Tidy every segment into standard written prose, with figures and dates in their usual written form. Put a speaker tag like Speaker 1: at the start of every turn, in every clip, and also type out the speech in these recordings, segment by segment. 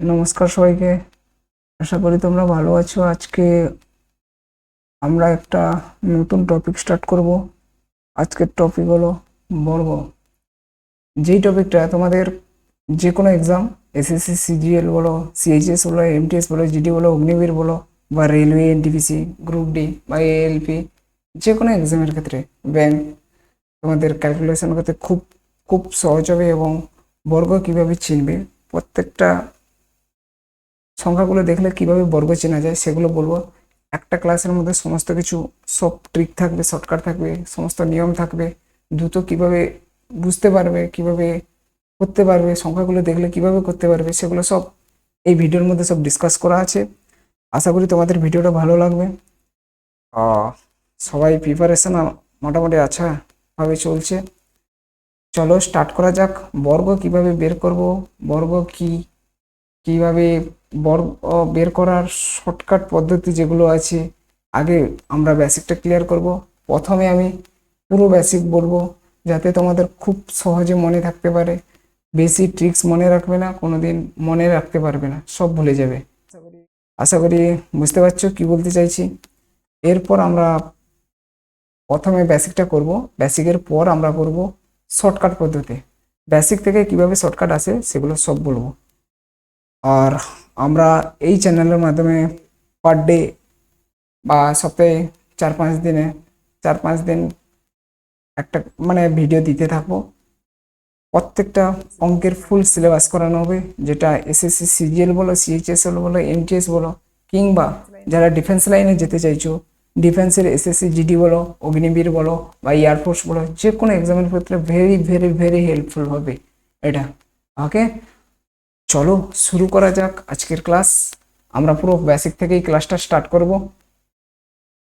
Speaker 1: নমস্কার সবাইকে। আশা করি তোমরা ভালো আছো। আজকে আমরা একটা নতুন টপিক স্টার্ট করব। আজকের টপিক হলো বর্গ। যেই টপিকটা তোমাদের যে কোনো এক্সাম, এসএসসি, সিজিএল বলো, সিএইচএস বলো, এমটিএস বলো, জিডি বলো, অগ্নিবীর বলো, বা রেলওয়ে, এনটিপিসি, গ্রুপ ডি বা এএলপি, যে কোনো এক্সামের ক্ষেত্রে, ব্যাংক, তোমাদের ক্যালকুলেশন করতে খুব খুব সহজ হবে। এবং বর্গ কিভাবে চিনবে, প্রত্যেকটা সংখ্যাগুলো দেখলে কিভাবে বর্গ চেনা যায় সেগুলো বলবো। একটা ক্লাসের মধ্যে সমস্ত কিছু, সব ট্রিক থাকবে, শর্টকাট থাকবে, সমস্ত নিয়ম থাকবে। দ্রুত কিভাবে বুঝতে পারবে, কিভাবে করতে পারবে, সংখ্যাগুলো দেখলে কিভাবে করতে পারবে, সেগুলো সব এই ভিডিওর মধ্যে সব ডিসকাস করা আছে। আশা করি তোমাদের ভিডিওটা ভালো লাগবে। সবাই প্রিপারেশন মোটামুটি আচ্ছা ভাবে চলছে। চলো স্টার্ট করা যাক। বর্গ কিভাবে বের করব, বর্গ কি, কিভাবে বর্গ বের করার শর্টকাট পদ্ধতি যেগুলো আছে, আগে আমরা বেসিকটা ক্লিয়ার করব। প্রথমে আমি পুরো বেসিক বলবো, যাতে তোমাদের খুব সহজে মনে থাকতে পারে। বেশি ট্রিক্স মনে রাখবে না, কোনোদিন মনে রাখতে পারবে না, সব ভুলে যাবে। আশা করি বুঝতে পারছো কি বলতে চাইছি। এরপর আমরা প্রথমে বেসিকটা করব, বেসিকের পর আমরা করব শর্টকাট পদ্ধতি। বেসিক থেকে কিভাবে শর্টকাট আসে সেগুলো সব বলবো। আর আমরা এই চ্যানেলের মাধ্যমে পার ডে বা সপ্তাহে 4-5 দিনে 4-5 দিন একটা ভিডিও দিতে থাকবো। প্রত্যেকটা অঙ্কের ফুল সিলেবাস করানো হবে, যেটা এসএসসি, সিজিএল বলো, সিএইচএস বলো, এমটিএস বলো, কিংবা যারা ডিফেন্স লাইনে যেতে চাইছো, ডিফেন্সের এসএসসি জিডি বলো, অগ্নিবীর বলো বা এয়ারফোর্স বলো, যে কোনো এক্সামের ক্ষেত্রে ভেরি ভেরি ভেরি হেল্পফুল হবে এটা। ওকে, চলো শুরু করা যাক আজকের ক্লাস। আমরা পুরো বেসিক থেকেই ক্লাসটা স্টার্ট করব,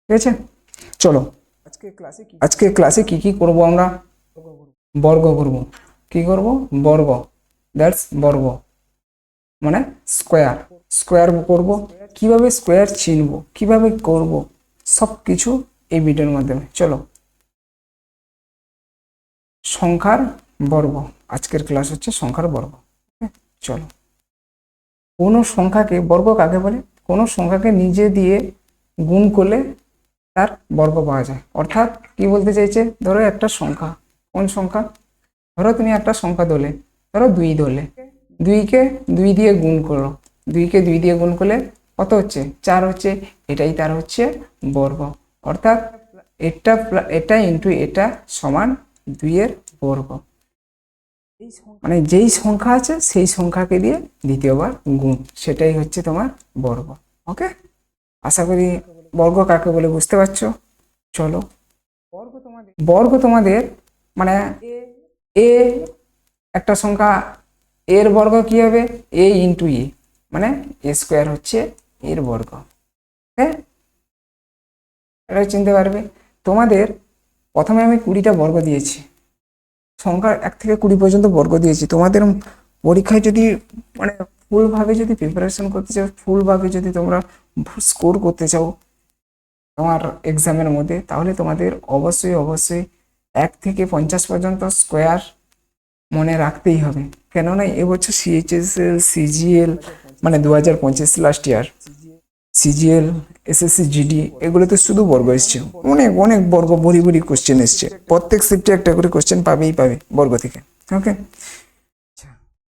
Speaker 1: ঠিক আছে? চলো আজকে ক্লাসে কি কি করব আমরা। বর্গ করব। কি করব? বর্গ। দ্যাটস বর্গ মানে স্কোয়ার। স্কোয়ার করব। কিভাবে স্কোয়ার চিনব, কিভাবে করব, সব কিছু এই ভিডিওর মাধ্যমে। চলো, সংখ্যার বর্গ। আজকের ক্লাস হচ্ছে সংখ্যার বর্গ। চলো, কোনো সংখ্যাকে বর্গ কাকে বলে? কোনো সংখ্যাকে নিজে দিয়ে গুণ করলে তার বর্গ পাওয়া যায়। অর্থাৎ কি বলতে চাইছে, ধরো একটা সংখ্যা, কোন সংখ্যা, ধরো তুমি একটা সংখ্যা ধরলে, ধরো 2 ধরলে, 2কে 2 দিয়ে গুণ করো, 2কে 2 দিয়ে গুণ করলে কত হচ্ছে? 4 হচ্ছে। এটাই তার হচ্ছে বর্গ। অর্থাৎ এটা ইন্টু এটা সমান 2-এর বর্গ। যেই সংখ্যা আছে সেই সংখ্যাকে দিয়ে দ্বিতীয়বার গুণ, সেটাই হচ্ছে তোমার বর্গ। ওকে, আশা করি বর্গ কাকে বলে বুঝতে পারছো। চলো, বর্গ তোমাদের মানে এ, একটা সংখ্যা এর বর্গ কি হবে? এ ইন্টু এ, মানে এ স্কোয়ার হচ্ছে এর বর্গ। হ্যাঁ, এটা চিনতে পারবে। তোমাদের প্রথমে আমি 20টা বর্গ দিয়েছি, সংখ্যা 1 থেকে 20 পর্যন্ত বর্গ দিয়েছি। তোমাদের পরীক্ষায় যদি ফুলভাবে যদি প্রিপারেশন করতে চাও, ফুলভাবে যদি তোমরা স্কোর করতে চাও তোমার এক্সামের মধ্যে, তাহলে তোমাদের অবশ্যই অবশ্যই 1 থেকে 50 পর্যন্ত স্কোয়ার মনে রাখতেই হবে। কেননা এবছর CHS, CGL 2025 last year, CGL, SSC, GD, এগুলোতে শুধু বর্গ এসছে। অনেক অনেক বর্গ, ভরি ভরি কোশ্চেন এসছে। প্রত্যেক শিফটে একটা করে কোশ্চেন পাবেই পাবে বর্গ থেকে। ওকে,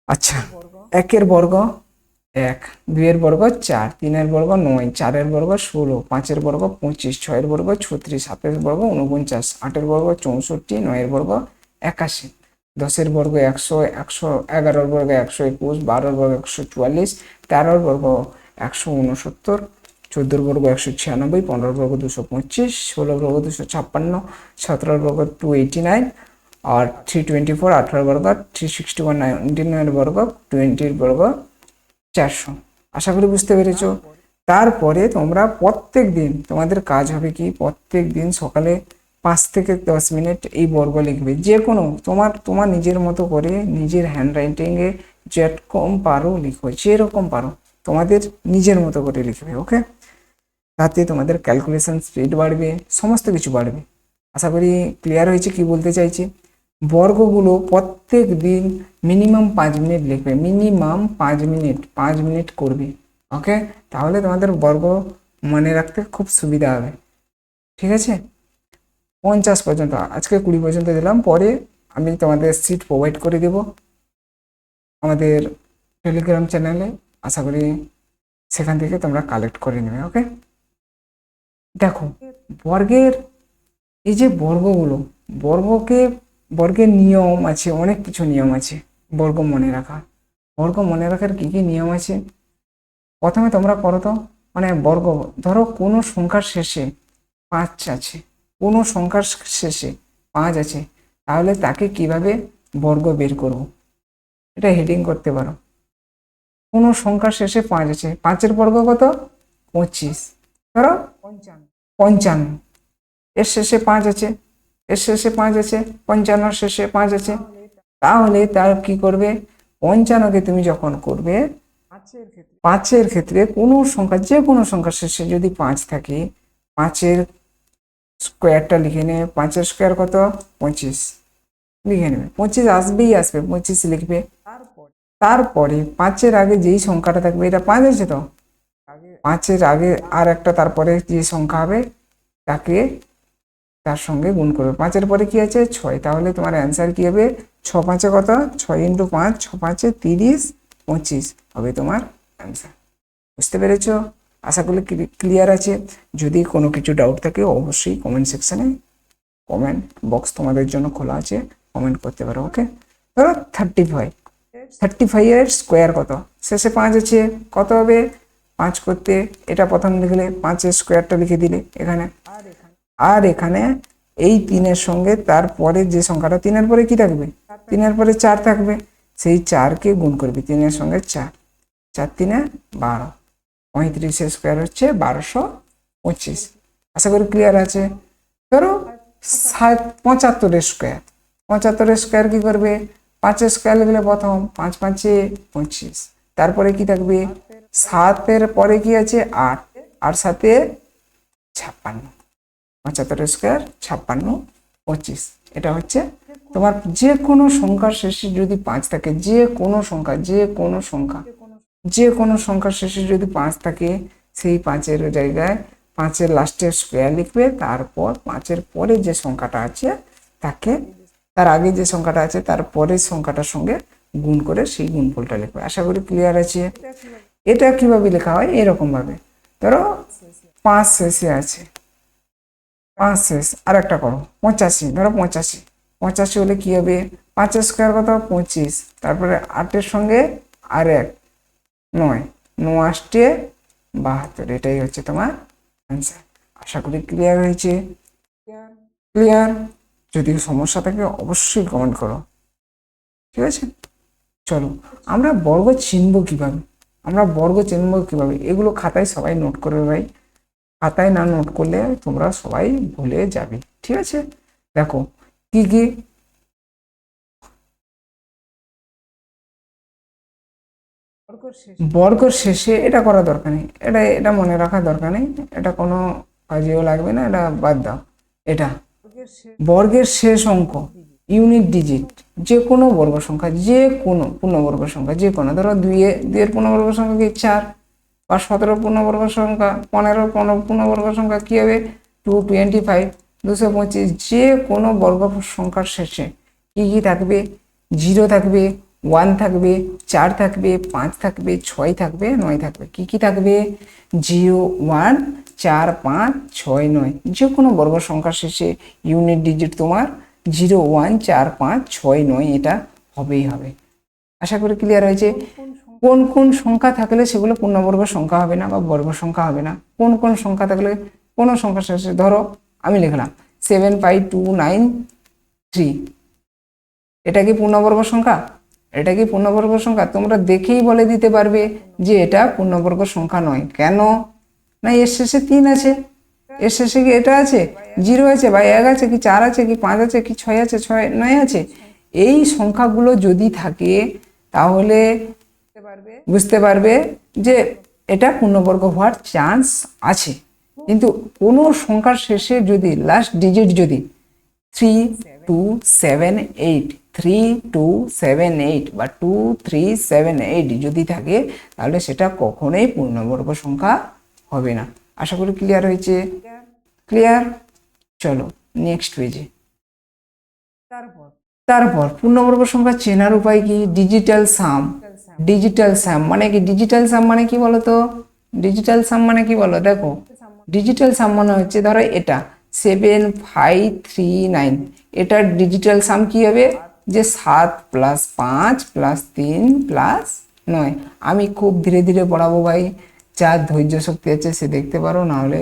Speaker 1: আচ্ছা, 1-এর বর্গ 1, 2-এর বর্গ 4, 3-এর বর্গ 9, 4-এর বর্গ 16, 5-এর বর্গ 25, 6-এর বর্গ 36, 7-এর বর্গ 49, 8-এর বর্গ 64, 9-এর বর্গ 81, 10-এর বর্গ 100, 11-এর বর্গ 121, 12-এর বর্গ 144, 13-এর বর্গ 169, 14-এর বর্গ 196, 15-এর বর্গ 225, 16-এর বর্গ 256, 17-এর বর্গ 289, আর 324, 18-এর বর্গ 361, 19-এর বর্গ 20-এর বর্গ 400। আশা করি বুঝতে পেরেছো। তারপরে তোমরা প্রত্যেক দিন তোমাদের কাজ হবে কি, প্রত্যেক দিন সকালে 5 থেকে 10 মিনিট এই বর্গ লিখবে। যে কোনো তোমার নিজের মতো করে, নিজের হ্যান্ডরাইটিংয়ে যেরকম পারো লিখো, যেরকম পারো তোমাদের নিজের মতো করে লিখবে। ওকে, তাতে তোমাদের ক্যালকুলেশন স্পিড বাড়বে, সমস্ত কিছু বাড়বে। আশা করি ক্লিয়ার হয়েছে কি বলতে চাইছি। বর্গগুলো প্রত্যেক দিন মিনিমাম 5 মিনিট লিখবে, মিনিমাম 5 মিনিট করবে। ওকে, তাহলে তোমাদের বর্গ মনে রাখতে খুব সুবিধা হবে। ঠিক আছে, 50 পর্যন্ত, আজকে 20 পর্যন্ত দিলাম, পরে আমি তোমাদের সিট প্রোভাইড করে দেব আমাদের টেলিগ্রাম চ্যানেলে। আশা করি সেখান থেকে তোমরা কালেক্ট করে নেবে। ওকে, দেখো বর্গের এই যে বর্গগুলো, বর্গের নিয়ম আছে, অনেক কিছু নিয়ম আছে বর্গ মনে রাখা। বর্গ মনে রাখার কি কি নিয়ম আছে প্রথমে তোমরা করো তো। মানে বর্গ, ধরো কোনো সংখ্যার শেষে 5 আছে, কোনো সংখ্যার শেষে 5 আছে, তাহলে তাকে কিভাবে বর্গ বের করব, এটা হেডিং করতে পারো। কোনো সংখ্যার শেষে 5 আছে, 5-এর বর্গ কত? 25। ধরো 55, এর শেষে 5 আছে, এর শেষে 5 আছে, 55 শেষে 5 আছে, তাহলে তার কি করবে? 55কে তুমি যখন করবে, 5-এর ক্ষেত্রে কোনো সংখ্যা, যে কোনো সংখ্যার শেষে যদি 5 থাকে, 5-এর স্কোয়ারটা লিখে নেবে। 5-এর স্কোয়ার কত? 25 লিখে নেবে। 25 আসবেই আসবে, 25 লিখবে। তারপরে 5-এর আগে যেই সংখ্যাটা থাকবে, এটা 5 আছে তো, 5-এর আগে আর একটা তারপরে যে সংখ্যা হবে তাকে তার সঙ্গে গুণ করবে। 5-এর পরে কি আছে? 6। তাহলে তোমার অ্যান্সার কি হবে? 6 5-এ কত? 6 × 5, 6 5-এ 30, 25 হবে তোমার অ্যান্সার। বুঝতে পেরেছো? আশা করি ক্লিয়ার আছে। যদি কোনো কিছু ডাউট থাকে অবশ্যই কমেন্ট সেকশনে, কমেন্ট বক্স তোমাদের জন্য খোলা আছে, কমেন্ট করতে পারো। ওকে, ধরো 35-এর স্কোয়ার কত? শেষে 5 আছে, কত হবে? 5 করতে এটা প্রথম লিখলে, 5-এর স্কোয়ারটা লিখে দিলে এখানে, আর এখানে এই 3-এর সঙ্গে তারপরে যে সংখ্যাটা, 3-এর পরে কি থাকবে? 3-এর পরে 4 থাকবে, সেই 4কে গুণ করবে 3-এর সঙ্গে 4, 4 3-এ 12, 35-এর স্কোয়ার হচ্ছে 1225। আশা করি ক্লিয়ার আছে। ধরো 75-এর স্কোয়ার, 75-এর স্কোয়ার কি করবে? 5-এর স্কোয়ার লিখলে প্রথম, 5 5-এ 25, তারপরে কি থাকবে? 7-এর পরে কি আছে? 8, আর 7-এ 56, 75-এর স্কোয়ার 56 25। এটা হচ্ছে তোমার যে কোনো সংখ্যার শেষে যদি 5 থাকে, যে কোনো সংখ্যার শেষে যদি 5 থাকে, সেই 5-এর জায়গায় 5-এর লাস্টের স্কোয়ার লিখবে, তারপর 5-এর পরে যে সংখ্যাটা আছে তাকে, তার আগে যে সংখ্যাটা আছে তার পরের সংখ্যাটার সঙ্গে গুণ করে সেই গুণফলটা লিখবে। আশা করি ক্লিয়ার আছে। এটা কিভাবে লেখা হয়? এরকম ভাবে, ধরো 5 শেষে আছে, 5 শেষ, আর একটা করো 85, ধরো 85 হলে কি হবে? 5-এর স্কোয়ার কত? 25, তারপরে 8-এর সঙ্গে আর 1, 9, 9 8 72। এটাই হচ্ছে তোমার অ্যান্সার। আশা করি ক্লিয়ার হয়েছে। ক্লিয়ার? যদি সমস্যা থাকে অবশ্যই কমেন্ট করো। ঠিক আছে, চলো আমরা বর্গ চিনব কিভাবে, এগুলো খাতায় সবাই নোট করবে ভাই। খাতায় না নোট করলে তোমরা সবাই ভুলে যাবে। ঠিক আছে, দেখো কি কি বর্গের শেষে, এটা করা দরকার নেই, এটা মনে রাখা দরকার নেই, এটা কোনো কাজেও লাগবে না, এটা বাদ দাও। এটা বর্গের শেষ অঙ্ক, ইউনিট ডিজিট, যে কোনো বর্গ সংখ্যা, যে কোনো পূর্ণবর্গ সংখ্যা, যে কোনো, ধরো 2-এর পূর্ণবর্গ সংখ্যা কি? 4, বা 17 পূর্ণবর্গ সংখ্যা, 15 পূর্ণবর্গ সংখ্যা কি হবে? 225, 225। যে কোনো বর্গ সংখ্যার শেষে কি কি থাকবে? 0 থাকবে, 1 থাকবে, 4 থাকবে, 5 থাকবে, 6 থাকবে, 9 থাকবে। কি কি থাকবে? 0 1 4 5 6 9। যে কোনো বর্গ সংখ্যার শেষে ইউনিট ডিজিট তোমার 0 1 4 5 6 9, এটা হবেই হবে। আশা করি ক্লিয়ার হয়েছে। কোন কোন সংখ্যা থাকলে সেগুলো পূর্ণবর্গ সংখ্যা হবে না বা বর্গ সংখ্যা হবে না, কোন কোন সংখ্যা থাকলে, কোন সংখ্যা শেষে, ধরো আমি লিখলাম 75293, এটা কি পূর্ণবর্গ সংখ্যা? এটা কি পূর্ণবর্গ সংখ্যা? তোমরা দেখেই বলে দিতে পারবে যে এটা পূর্ণবর্গ সংখ্যা নয়। কেন না? এর শেষে 3 আছে, এর শেষে কি এটা আছে? 0 আছে, বা 1 আছে, কি 4 আছে, কি 5 আছে, কি 6 আছে, 9 আছে। এই সংখ্যাগুলো যদি থাকে তাহলে বুঝতে পারবে যে এটা পূর্ণবর্গ হওয়ার চান্স আছে। কিন্তু কোনো সংখ্যার শেষে যদি লাস্ট ডিজিট যদি 3 3278, 3278 বা 2378 যদি থাকে তাহলে সেটা কখনোই পূর্ণবর্গ সংখ্যা হবে না। আশা করি ক্লিয়ার হয়েছে। ক্লিয়ার? চলো নেক্সট পেজে। তারপর পূর্ণবর্গ সংখ্যা চেনার উপায় কি? ডিজিটাল সাম। ডিজিটাল সাম মানে কি? ডিজিটাল সাম মানে কি বলো তো? ডিজিটাল সাম মানে কি বলো? দেখো, ডিজিটাল সাম মানে হচ্ছে ধরো এটা 7539, এটার ডিজিটাল সাম কি হবে? যে 7 + 5 + 3 + 9। আমি খুব ধীরে ধীরে পড়াবো ভাই, যার ধৈর্য শক্তি আছে সে দেখতে পারো, না হলে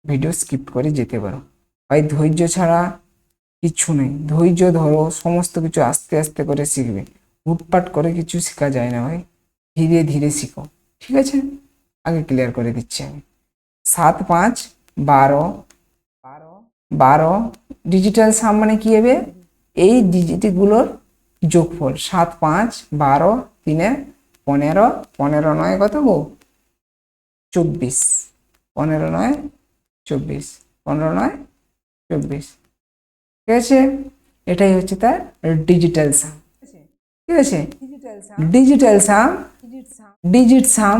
Speaker 1: ভিডিও স্কিপ করে যেতে পারো। ভাই ধৈর্য ছাড়া কিচ্ছু নেই। ধৈর্য ধরো, সমস্ত কিছু আস্তে আস্তে করে শিখবে। হুটপাট করে কিছু শেখা যায় না ভাই, ধীরে ধীরে শিখো, ঠিক আছে? আগে ক্লিয়ার করে দিচ্ছি আমি। 7 5 12, 12 ডিজিটাল সাম মানে কি হবে? এই ডিজিটগুলোর যোগফল। 7 5 12, 3 15, 15 9 কত গো? 24, 15 9 24, 15 9 24, ঠিক আছে? এটাই হচ্ছে তার ডিজিটাল সাম, ঠিক আছে? ডিজিটাল সাম, ডিজিট সাম।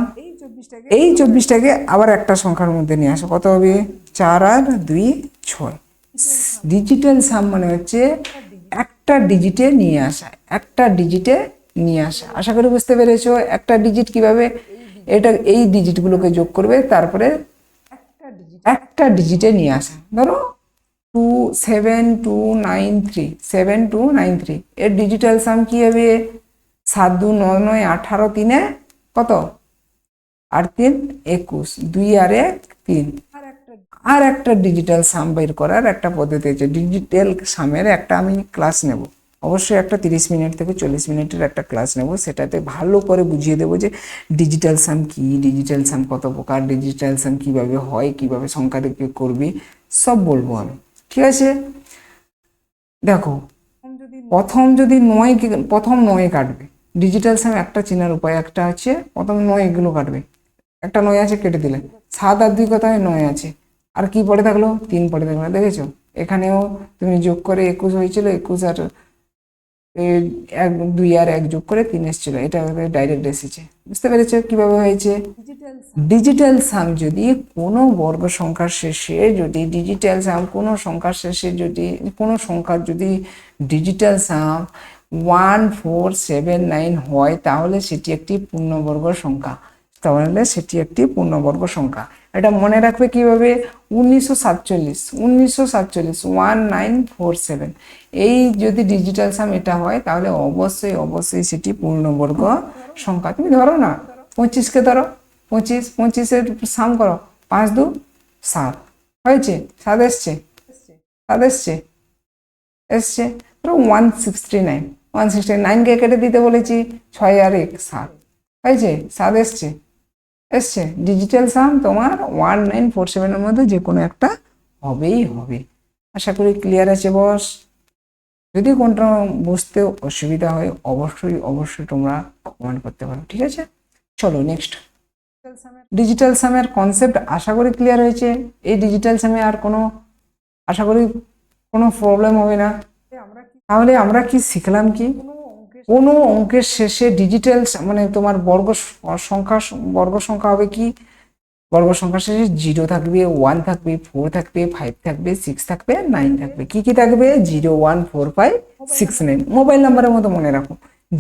Speaker 1: এই 24টাকে আবার একটা সংখ্যার মধ্যে নিয়ে আসো, কত হবে? 4 আর 2 6। ডিজিটাল সাম মানে হচ্ছে একটা ডিজিটে নিয়ে আসা, একটা ডিজিটে নিয়ে আসা। আশা করি বুঝতে পেরেছো একটা ডিজিট কিভাবে। এটা এই ডিজিটগুলোকে যোগ করবে, তারপরে একটা ডিজিটে নিয়ে আসা। ধরো 7293, 7293 এর ডিজিটাল সাম কি হবে? 7 2 9 9 18, 3 কত? 8 3 21, 2 আর 1 3। আর একটা ডিজিটাল সাম বের করার একটা পদ্ধতি আছে। ডিজিটাল সামের একটা আমি ক্লাস নেব, অবশ্যই একটা 30 মিনিট থেকে 40 মিনিটের একটা ক্লাস নেব, সেটাতে ভালো করে বুঝিয়ে দেবো যে ডিজিটাল সাম কি, ডিজিটাল সাম কত প্রকার, ডিজিটাল সাম কিভাবে হয়, কিভাবে সংখ্যা রেখে করবি, সব বলবো আমি, ঠিক আছে? দেখো, প্রথম নয় কাটবে। ডিজিটাল সাম একটা চেনার উপায় একটা আছে, প্রথম 9 এগুলো কাটবে। একটা 9 আছে, কেটে দিলে। 7 আর 2 কত হয়? 9 আছে। আর কি পড়ে থাকলো? 3 পড়ে থাকলো, দেখেছো? এখানেও তুমি যোগ করে 21 হয়েছিল, 21 আর 2 আর 1 যোগ করে 3 এসেছিল, এটা ডাইরেক্ট এসেছে। বুঝতে পেরেছো কিভাবে হয়েছে? ডিজিটাল সাম যদি কোনো বর্গ সংখ্যার শেষে, যদি ডিজিটাল সাম কোনো সংখ্যার শেষে, যদি কোনো সংখ্যার যদি ডিজিটাল সাম 1479 হয়, তাহলে সেটি একটি পূর্ণবর্গ সংখ্যা। তাহলে সেটি একটি পূর্ণবর্গ সংখ্যা। এটা মনে রাখবে কিভাবে? 1947, 1947 এই যদি ডিজিটাল সাম এটা হয়, তাহলে অবশ্যই অবশ্যই সেটি পূর্ণবর্গ সংখ্যা। তুমি ধরো না 25কে ধরো, 25, 25-এর সাম করো, 5 2 7 হয়েছে, 7 এসছে, 7 এসছে, এসছে। ধরো 169, 169কে কেটে দিতে বলেছি, 6 আর 1 7 হয়েছে, 7 এসছে, এসছে। ডিজিটাল সাম তোমার 1947-এর মধ্যে যে কোনো একটা হবেই হবে। আশা করি ক্লিয়ার আছে বস। যদি কোনটা বুঝতে অসুবিধা হয় অবশ্যই অবশ্যই তোমরা কমেন্ট করতে পারো, ঠিক আছে? চলো নেক্সট। ডিজিটাল সামের কনসেপ্ট আশা করি ক্লিয়ার হয়েছে। এই ডিজিটাল সামে আর কোনো, আশা করি কোনো প্রবলেম হবে না। তাহলে আমরা কি শিখলাম? কি কোনো অঙ্কের শেষে ডিজিটাল মানে তোমার বর্গ সংখ্যা হবে কি? বর্গ সংখ্যা শেষে 0 থাকবে, 1 থাকবে, 4 থাকবে, 5 থাকবে, 6 থাকবে, 9 থাকবে। কি কি থাকবে? 0 1 4 5 6 9। মোবাইল নাম্বারের মতো মনে রাখো,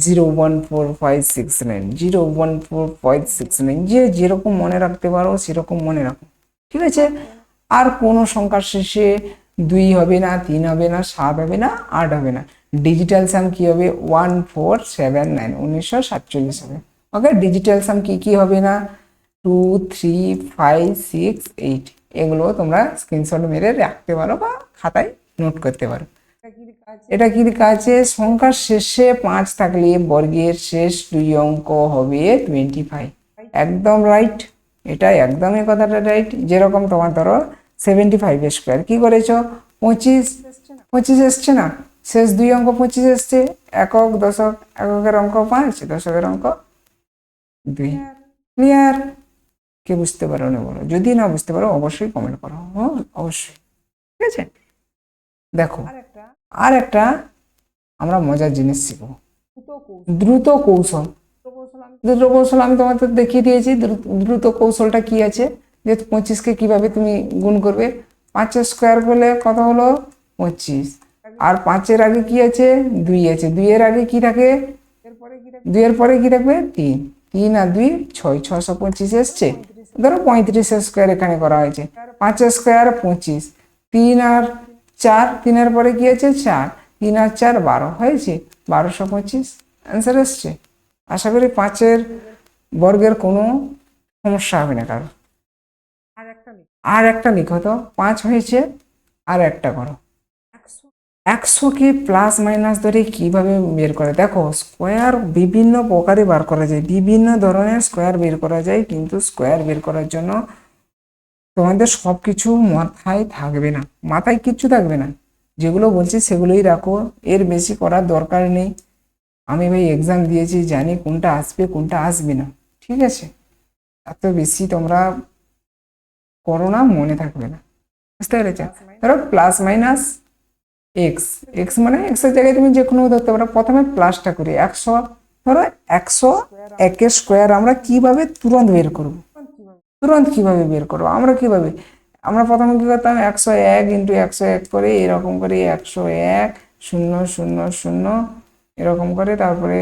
Speaker 1: 0 1 4 5 6 9, 0 1 4 5 6 9। যে যেরকম মনে রাখতে পারো সেরকম মনে রাখো, ঠিক আছে? আর কোনো সংখ্যার শেষে 2 হবে না, 3 হবে না, 7 হবে না, 8 হবে না। ডিজিটাল সাম কি হবে? 1479, 1947 হবে। ওকে, ডিজিটাল সাম কি কি হবে না? 2 3 5 6 8। এগুলো তোমরা স্ক্রিনশট মেরে রাখতে পারো বা খাতায় নোট করতে পারো। এটা কি কাছে? সংখ্যার শেষে 5 থাকলে বর্গের শেষ 2 অঙ্ক হবে 25। একদম রাইট, এটা একদমই কথাটা রাইট। যেরকম তোমার ধরো 75 স্কোয়ার কি করেছো? 25, 25 এসছে না? শেষ 2 অঙ্ক 25 এসছে। একক দশক, এককের অঙ্ক 5, দশকের অঙ্ক 2। ক্লিয়ার? কে বুঝতে পারো না বলো, যদি না বুঝতে পারো অবশ্যই কমেন্ট করো, অবশ্যই, ঠিক আছে? দেখো আর একটা আমরা মজার জিনিস শিখব, দ্রুত কৌশল। দ্রুত কৌশল আমি তোমাদের দেখিয়ে দিয়েছি। দ্রুত কৌশলটা কি আছে, যে 25কে কিভাবে তুমি গুণ করবে। 5 স্কোয়ার করলে কত হলো 25, আর 5-এর আগে কি আছে 2 আছে, 2-এর আগে কি থাকে, 2-এর পরে কি থাকবে 3, 3 আর 2 6, 625 এসছে। ধরো 35 স্কোয়ার এখানে করা হয়েছে। 5 স্কোয়ার 25, 3 আর 4, 3-এর পরে কি আছে 4, 3 আর 4 12 হয়েছে, 1225 অ্যান্সার এসছে। আশা করি 5-এর বর্গের কোনো সমস্যা হবে না কারো। আর একটা লিখো তো, 5 হয়েছে, আর একটা করো। 100কে প্লাস মাইনাস ধরে কিভাবে বের করে, দেখো স্কোয়ার বিভিন্ন প্রকারে বার করা যায়, বিভিন্ন ধরনের স্কোয়ার বের করা যায়, কিন্তু স্কোয়ার বের করার জন্য তোমাদের সবকিছু মাথায় থাকবে না, মাথায় কিচ্ছু থাকবে না। যেগুলো বলছি সেগুলোই রাখো, এর বেশি করার দরকার নেই। আমি ভাই এক্সাম দিয়েছি, জানি কোনটা আসবে কোনটা আসবে না, ঠিক আছে? এত বেশি তোমরা করো না, মনে থাকবে না, বুঝতে পেরেছো? ধরো প্লাস মাইনাস এক্স, এক্স মানে এক্স এর জায়গায় তুমি যে কোনো ধরতে পারো। প্রথমে প্লাসটা করি, 100, ধরো 101 স্কোয়ার আমরা কিভাবে তুরন্ত বের করব, তুরন্ত কিভাবে বের করবো আমরা, কিভাবে আমরা প্রথমে কি করতাম, 101 ইন্টু 101 করে এরকম করে 101 0 0 0 এরকম করে, তারপরে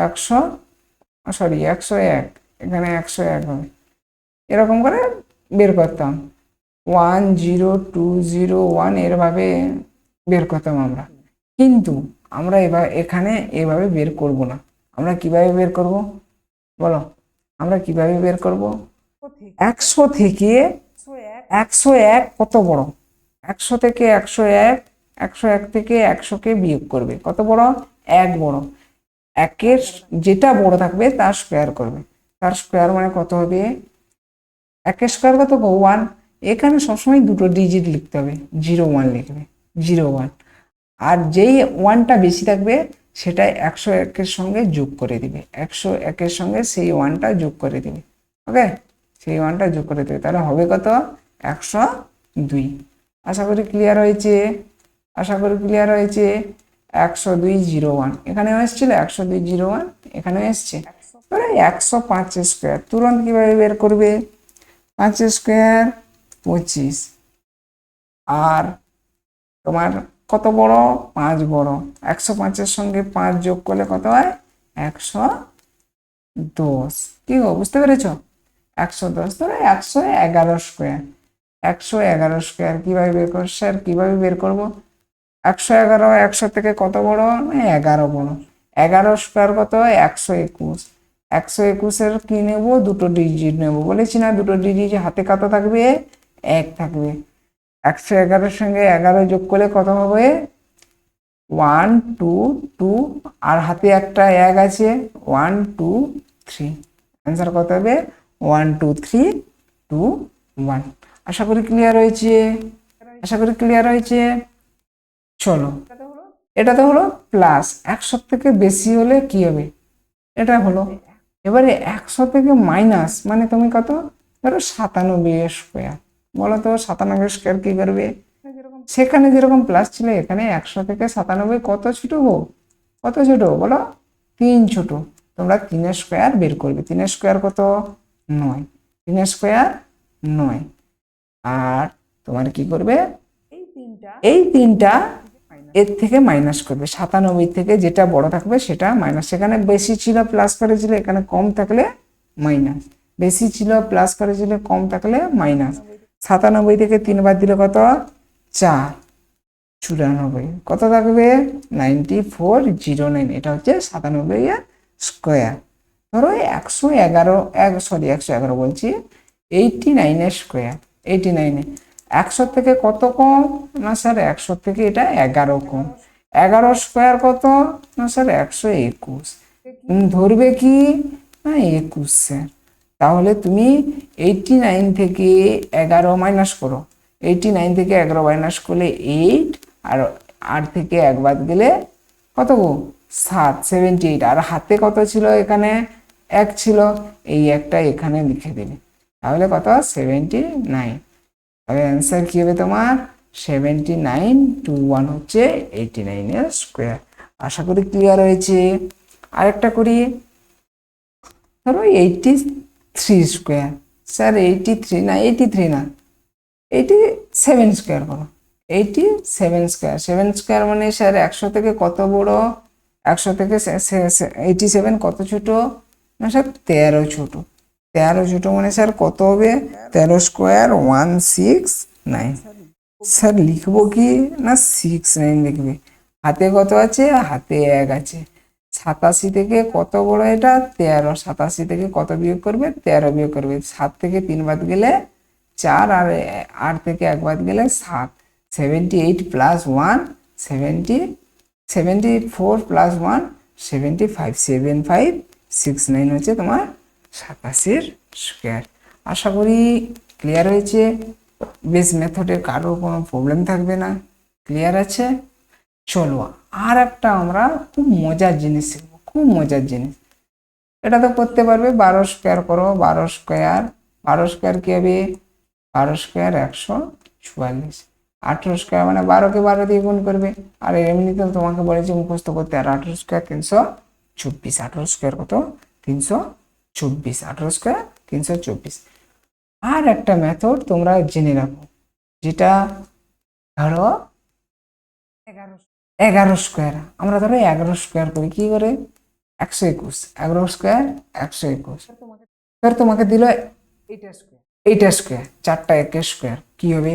Speaker 1: 101 এখানে 101 হবে, এরকম করে বের করতাম। 1 0 2 0 1 এরভাবে বের করতাম আমরা। কিন্তু আমরা এবার এখানে এভাবে বের করব না। আমরা কিভাবে বের করব বলো, আমরা কিভাবে বের করব? 100 থেকে 101 কত বড়, 100 থেকে 101, 101 থেকে 100কে বিয়োগ করবে, কত বড়, 1 বড়। একের যেটা বড় থাকবে তার স্কোয়ার করবে, তার স্কোয়ার মানে কত হবে, 1 স্কোয়ার কত 1। এখানে সবসময় দুটো ডিজিট লিখতে হবে, 0 1 লিখবে, 0 1। আর যেই 1টা বেশি থাকবে সেটা 101-এর সঙ্গে যোগ করে দিবে, 101-এর সঙ্গে সেই 1টা যোগ করে দিবে, ওকে? সেই 1টা যোগ করে দেবে, তাহলে হবে কত, 102। আশা করি ক্লিয়ার হয়েছে, আশা করি ক্লিয়ার হয়েছে। 102 0 1 এখানেও এসেছিল, 102 0 1 এখানেও এসছে। এবারে 105 স্কোয়ার তুরন্ত কিভাবে বের করবে, 5 স্কোয়ার 25, আর তোমার কত বড়, 5 বড়। 105-এর সঙ্গে 5 যোগ করলে কত হয়, 110। কি গো, বুঝতে পেরেছ? 110, ধরো 111 স্কোয়ার, 111 স্কোয়ার কিভাবে বের করবো স্যার, কিভাবে বের করবো? 111 100 থেকে কত বড়, 11 বড়। 11 স্কোয়ার কত হয়, 121। 121-এর কি নেবো, দুটো ডিজিট নেবো, বলেছি না দুটো ডিজিট হাতে কত থাকবে, 1 থাকবে। 111-এর সঙ্গে 11 যোগ করলে কত হবে, 1 2 2, আর হাতে একটা 1 আছে, 1 2 3। অ্যান্সার কত হবে, 1 2 3 2 1। আশা করি ক্লিয়ার হয়েছে, আশা করি ক্লিয়ার হয়েছে। চলো, এটা তো হলো প্লাস, 100 থেকে বেশি হলে কি হবে, এটা হলো। এবারে 100 থেকে মাইনাস মানে তুমি কত, ধরো 97 স্কোয়ার, বলো তো 97 স্কোয়ার কি করবে? সেখানে যেরকম প্লাস ছিল এখানে 100 থেকে 97 কত ছোট গো, কত ছোট বলো, 3 ছোট। তোমরা 3 স্কোয়ার বের করবে, 3 স্কোয়ার কত 9, 3 স্কোয়ার 9। আর তোমার কি করবে, এই তিনটা এর থেকে মাইনাস করবে, 97 থেকে যেটা বড় থাকবে সেটা মাইনাস। সেখানে বেশি ছিল প্লাস করেছিল, এখানে কম থাকলে মাইনাস, বেশি ছিল প্লাস করেছিল, কম থাকলে মাইনাস। 97 থেকে 3 বাদ দিলে কত, 4, 94 কত থাকবে, 9409। এটা হচ্ছে 97 এর স্কোয়ার। ধরো 111 বলছি, 89 এর স্কোয়ার, 89। 100 থেকে কত কম, না স্যার 100 থেকে এটা 11 কম। 11 স্কোয়ার কত, না স্যার 121। ধরবে কি, না 21 স্যার। তাহলে তুমি 89 থেকে 11 মাইনাস করো, 89 থেকে 11 মাইনাস করলে 8, আর 8 থেকে 1 বাদ গেলে কত গো, 7, 78। আর হাতে কত ছিল, এখানে 1 ছিল, এই একটা এখানে লিখে দেবে, তাহলে কত 79। তবে অ্যান্সার কি হবে তোমার, 79 টু 1 হচ্ছে 89 এর স্কোয়ার। আশা করি ক্লিয়ার হয়েছে। আরেকটা করি, ধরো 83 স্কোয়ার। স্যার 83 না, 83 না, 87 স্কোয়ার করো। 87 স্কোয়ার, 7 স্কোয়ার মানে স্যার 100 থেকে কত বড়? 100 থেকে 87 কত ছোট না স্যার? 13 ছোট। 13 ছোট মানে স্যার কত হবে? 13 স্কোয়ার 169। স্যার লিখবো কি না 69 লিখবে? হাতে কত আছে? হাতে 1 আছে। 87 থেকে কত বড় এটা? 13। 87 থেকে কত বিয়োগ করবে? 13 বিয়োগ করবে। 7 থেকে 3 বাদ গেলে 4, আর 8 থেকে 1 বাদ গেলে 7। 78 প্লাস 1 74 প্লাস 1 75। 7569 হচ্ছে তোমার 87 স্কোয়ার। আশা করি ক্লিয়ার হয়েছে। বেস মেথডের কারো কোনো প্রবলেম থাকবে না। ক্লিয়ার আছে? চলো আর একটা আমরা খুব মজার জিনিস শিখবো, খুব মজার জিনিস। এটা তো করতে পারবে। 12 স্কোয়ার করো। 12 স্কোয়ার, 12 স্কোয়ার কি হবে? 12 স্কোয়ার 144। 18 স্কোয়ার মানে 12কে 12 দিয়ে গুণ করবে। আর এমনিতেও তোমাকে বলেছে মুখস্থ করতে। আর 18 স্কোয়ার 324। 18 স্কোয়ার কত? 324। 18 স্কোয়ার 324। আর একটা মেথড তোমরা জেনে রাখো, যেটা ধরো 11 স্কোয়ার। আমরা ধরো 11 স্কোয়ার করি কি করে? 121। 11 স্কোয়ার 121। এবার তোমাকে দিল 8 স্কোয়ার, 4টা 1 স্কোয়ার। কি হবে?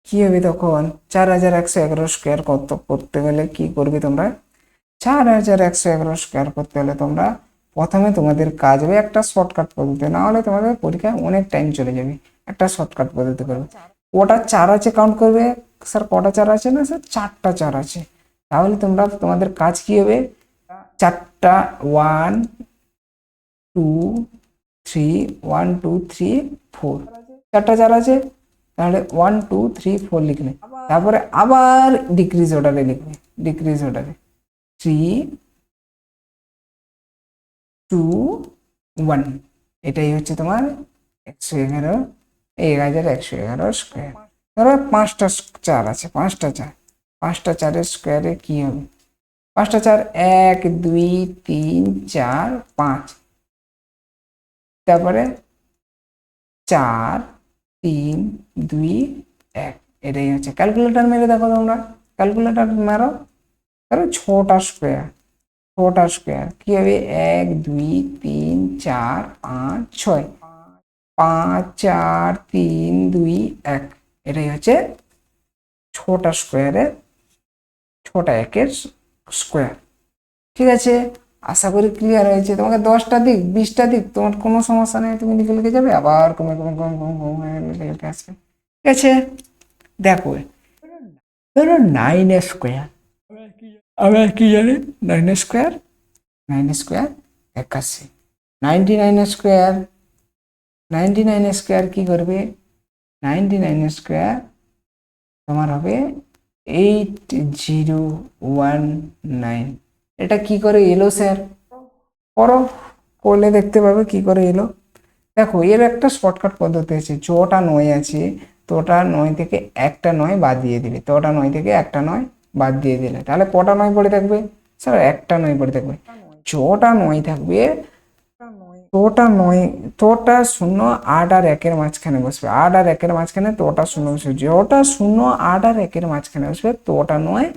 Speaker 1: কি হবে তখন? 4111 স্কোয়ার করতে গেলে কি করবে তোমরা? 4111 স্কোয়ার করতে হলে তোমরা প্রথমে তোমাদের কাজ হবে একটা শর্টকাট পদ্ধতি, না হলে তোমাদের পরীক্ষায় অনেক টাইম চলে যাবে। একটা শর্টকাট পদ্ধতি করবে। ওটা 4 আছে কাউন্ট করবে। স্যার কটা 4 আছে? না স্যার 4টা 4 আছে। তাহলে তোমাদের কাজ কি হবে? 4টা 1 2 3 1 2 3 4, 4টা 4 আছে। তাহলে 1 2 3 4 লিখলে, তারপরে আবার ডিক্রিজ অর্ডারে লিখবে। ডিক্রিজ অর্ডারে 3 2 1। এটাই হচ্ছে তোমার 111, 1111 স্কোয়ার। ধরো 5টা 4 আছে। 5টা 4, 5টা 4-এর স্কোয়ারে কি হবে? 5টা 4 1 2 3 4 5। তারপরে 4 3 2 1। এটাই হচ্ছে। ক্যালকুলেটর মেরে দেখো তোমরা। ক্যালকুলেটর মারো। ধরো 6টা স্কোয়ার। 6টা স্কোয়ার কি হবে? 1 2 3 4 5 6। 5 4 3 2 1। এটাই হচ্ছে 6টা স্কোয়ারের, 6টা 1-এর স্কোয়ার। ঠিক আছে? আশা করি ক্লিয়ার হয়েছে। তোমাকে 10টা দিক 20টা দিক তোমার কোনো সমস্যা নেই, তুমি লিখে লিখে যাবে, আবার কমে কমে কমে কমে কমে লিখে লিখে আসবে। ঠিক আছে? দেখো ধরো 9 স্কোয়ার। আমরা কি জানি? 9 স্কোয়ার, 9 স্কোয়ার 81। 99 স্কোয়ার, 99 স্কোয়ার কি করবে? 99 স্কোয়ার তোমার হবে 8019। এটা কি করে এলো স্যার? করো, করলে দেখতে পাবে কি করে এলো। দেখো এর একটা শর্টকাট পদ্ধতি আছে। যটা 9 আছে তোটা 9 থেকে একটা 9 বাদ দিয়ে দিলে, তোটা 9 থেকে একটা 9 বাদ দিয়ে দিলে, তাহলে কটা 9 পড়ে থাকবে? স্যার একটা 9 পড়ে থাকবে। যটা 9 থাকবে তোটা 9, তোটা 0 8 আর 1-এর মাঝখানে বসবে। 8 আর 1-এর মাঝখানে তোটা 0 বসবে। যটা 0 8 আর 1-এর মাঝখানে বসবে তোটা 9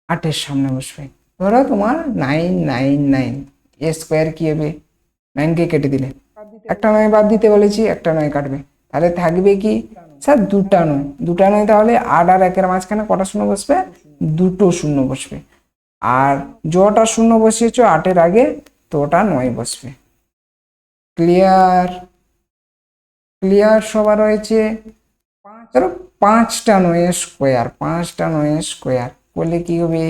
Speaker 1: 8-এর সামনে বসবে। ধরো তোমার 999। এ স্কোয়ার কি হবে? 9কে কেটে দিলে একটা 9 বাদ দিতে বলেছি, একটা 9 কাটবে, তাহলে থাকবে কি? স্যার দুটা 9। দুটা 9 তাহলে 8 আর 1-এর মাঝখানে কটা 0 বসবে? দুটো 0 বসবে। আর যটা 0 বসিয়েছো 8-এর আগে তোটা 9 বসবে। ক্লিয়ার? ক্লিয়ার সবার হয়েছে? ধরো 5টা 9 স্কোয়ার, 5টা 9 স্কোয়ার করলে কি হবে?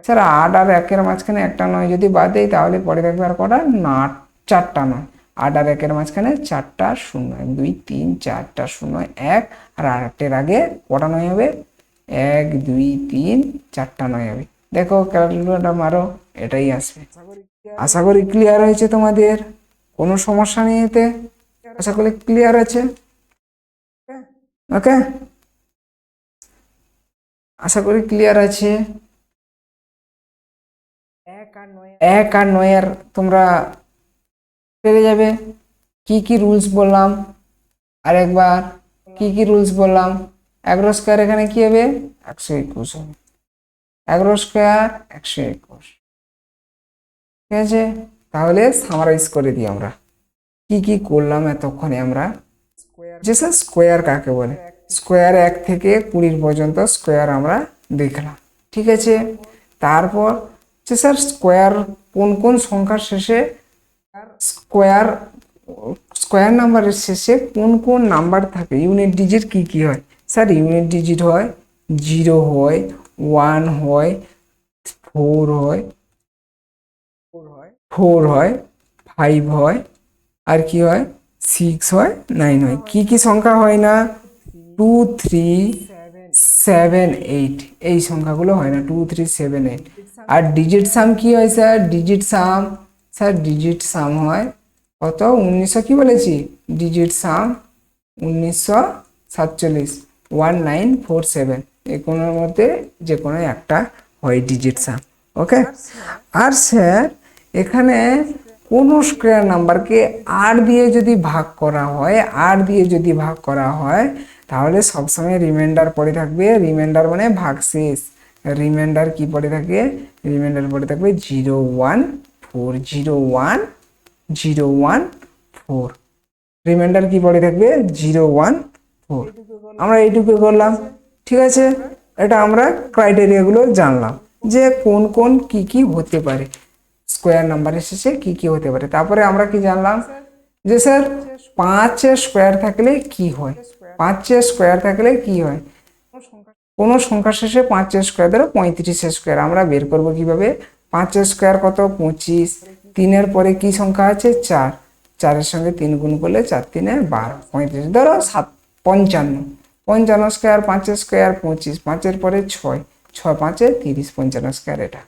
Speaker 1: স্যার 8 আর 1-এর মাঝখানে একটা 9 যদি বাদ দেয় তাহলে পরে থাকবে আর কটা? না 4টা 9। 8 আর 1-এর মাঝখানে 4টা 0, 1 2 3 4টা 0 1। আর 8-এর আগে কটা 9 হবে? 1 2 3 4টা 9 হবে। দেখো ক্যালকুলেটর মারো, এটাই আসবে। আশা করি ক্লিয়ার হয়েছে তোমাদের। কোনো সমস্যা নেই এতে? আশা করি ক্লিয়ার আছে। ওকে। আশা করি ক্লিয়ার আছে। 1 আর 9 তোমরা পেরে যাবে। কি কি রুলস বললাম আরেকবার, কি কি রুলস বললাম? 11 স্কোয়ার এখানে কি হবে? 121 হবে। 11 স্কোয়ার 121, ঠিক আছে। তাহলে সামারাইজ করে দিই আমরা কি কি করলাম এতক্ষণে আমরা। যে স্যার স্কোয়ার কাকে বলে, স্কোয়ার 1 থেকে 20 পর্যন্ত স্কোয়ার আমরা দেখলাম, ঠিক আছে। তারপর যে স্যার স্কোয়ার কোন কোন সংখ্যার শেষে, স্কোয়ার স্কোয়ার নাম্বারের শেষে কোন কোন নাম্বার থাকে, ইউনিট ডিজিট কি কি হয়? স্যার ইউনিট ডিজিট হয় 0 হয়, 1 হয়, 4 হয়, 4 হয়, 5 হয়, আর কি হয়? 6 হয়, 9 হয়। কি কি সংখ্যা হয় না? 2 3 7 8, এই সংখ্যাগুলো হয় না, 2 3 7 8। আর ডিজিট সাম কি হয় স্যার? ডিজিট সাম, স্যার ডিজিট সাম হয় কত? 1900, কি বলেছি? ডিজিট সাম 1947, 1947, এই কোনোর মধ্যে যে কোনো একটা হয় ডিজিট সাম, ওকে। আর স্যার এখানে কোনো স্কোয়ার নাম্বারকে 8 দিয়ে যদি ভাগ করা হয়, 8 দিয়ে যদি ভাগ করা হয়, তাহলে সবসময় রিমাইন্ডার পড়ে থাকবে। রিমাইন্ডার মানে ভাগশেষ। রিমাইন্ডার কি পড়ে থাকে? রিমাইন্ডার পড়ে থাকবে 0 1 4, 0 1 0 1 4। রিমাইন্ডার কি পড়ে থাকবে? 0 1 4। আমরা এইটুকু করলাম, ঠিক আছে। এটা আমরা ক্রাইটেরিয়াগুলো জানলাম যে কোন কোন কি কি হতে পারে, স্কোয়ার নাম্বারের শেষে কি কি হতে পারে। তারপরে আমরা কি জানলাম যে স্যার 5 স্কোয়ার থাকলে কি হয়, 5 স্কোয়ার থাকলে কি হয়? কোনো সংখ্যার শেষে 5 স্কোয়ার ধরো 35 স্কোয়ার, আমরা বের করব কিভাবে? 5 স্কোয়ার কত? 25। 3-এর পরে কি সংখ্যা আছে? 4, 4-এর সঙ্গে 3 গুণ করলে 4 3 12, 35 ধরো 55। 55 স্কোয়ার, 5 স্কোয়ার 25, 5-এর পরে 6, 6 5 30, 55 স্কোয়ার। এটা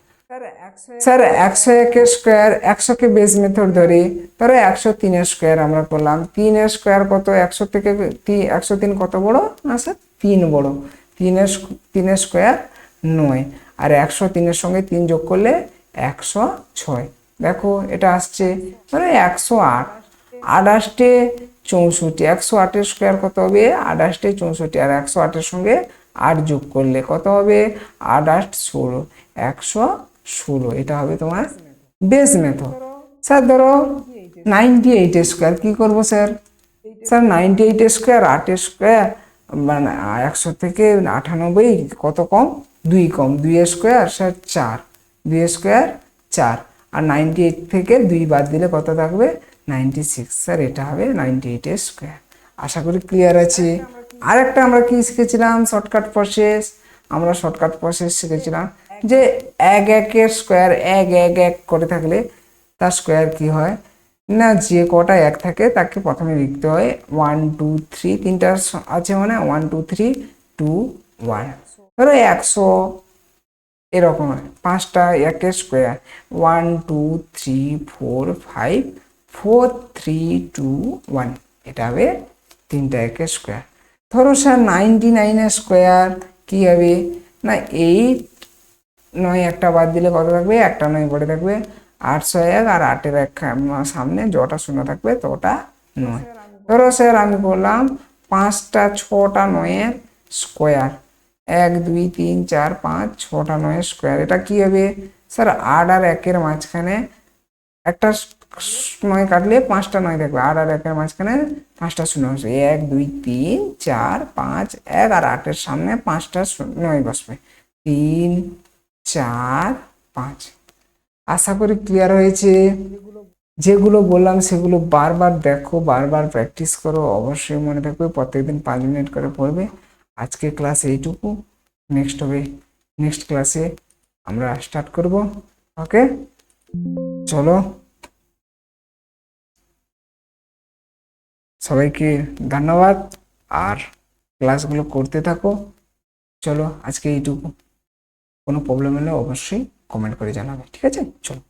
Speaker 1: স্যার 101 স্কোয়ার, 100-কে বেস মেথড ধরে, ধরো 103 স্কোয়ার আমরা করলাম। 3 স্কোয়ার কত? 100 থেকে 103 কত বড় না স্যার? 3 বড়। 3 স্কোয়ার 9, আর 103-এর সঙ্গে 3 যোগ করলে 106। দেখো এটা আসছে মানে 108। 28 64, 108 স্কোয়ার কত হবে? 28 64, আর 108-এর সঙ্গে 8 যোগ করলে কত হবে? 8 8 16, 116। এটা হবে তোমার বেস মেথড। স্যার ধরো 98 স্কোয়ার, কি করব স্যার? স্যার 98 স্কোয়ার 8 স্কোয়ার মানে 100 থেকে 98 কত কম? 2 কম, 2 স্কোয়ার স্যার 4, 2 স্কোয়ার 4, আর 98 থেকে 2 বাদ দিলে কত থাকবে? 96। স্যার এটা হবে 98 স্কোয়ার। আশা করি ক্লিয়ার আছে। আরেকটা আমরা কি শিখেছিলাম? Shortcut process. আমরা শর্টকাট প্রসেস শিখেছিলাম যে 1 1 স্কোয়ার, 1 1 1 করে থাকলে তার স্কোয়ার কি হয় না, যে কটা 1 থাকে তাকে প্রথমে লিখতে হয় 1 2 3, তিনটা আছে মানে 1 2 3 2 1। ধরো 100 এরকম হয়, 5টা 1 স্কোয়ার 1 2 3 4 5 4 3 2 1, এটা হবে 3টা 1 স্কোয়ার। ধরো স্যার 99 স্কোয়ার কি হবে না, 8 9 একটা বাদ দিলে কত থাকবে? একটা 9 পড়ে থাকবে। 801, আর 8-এর সামনে যটা শূন্য থাকবে তটা 9। ধরো স্যার আমি বললাম 5টা 6টা 9-এর স্কোয়ার, 1 2 3 4 5 6টা 9-এর স্কোয়ার, এটা কি হবে? স্যার 8 আর 1-এর মাঝখানে একটা 9 কাটলে 5টা 9 থাকবে, 8 আর 1-এর মাঝখানে 5টা শূন্য বসবে, 1 2 3 4 5 1, আর 8-এর সামনে 5টা 9 বসবে, 3 4 5। আশা করি ক্লিয়ার হয়েছে। যেগুলো বললাম সেগুলো বারবার দেখো, বারবার প্র্যাকটিস করো, অবশ্যই মনে থাকবে। প্রত্যেকদিন 5 মিনিট করে পড়বে। আজকে ক্লাস এইটুকু, নেক্সট হবে, নেক্সট ক্লাসে আমরা স্টার্ট করব। ওকে, চলো সবাইকে ধন্যবাদ, আর ক্লাসগুলো করতে থাকো। চলো আজকে এইটুকু, কোনো প্রবলেম হলে অবশ্যই কমেন্ট করে জানাবে, ঠিক আছে? চলো।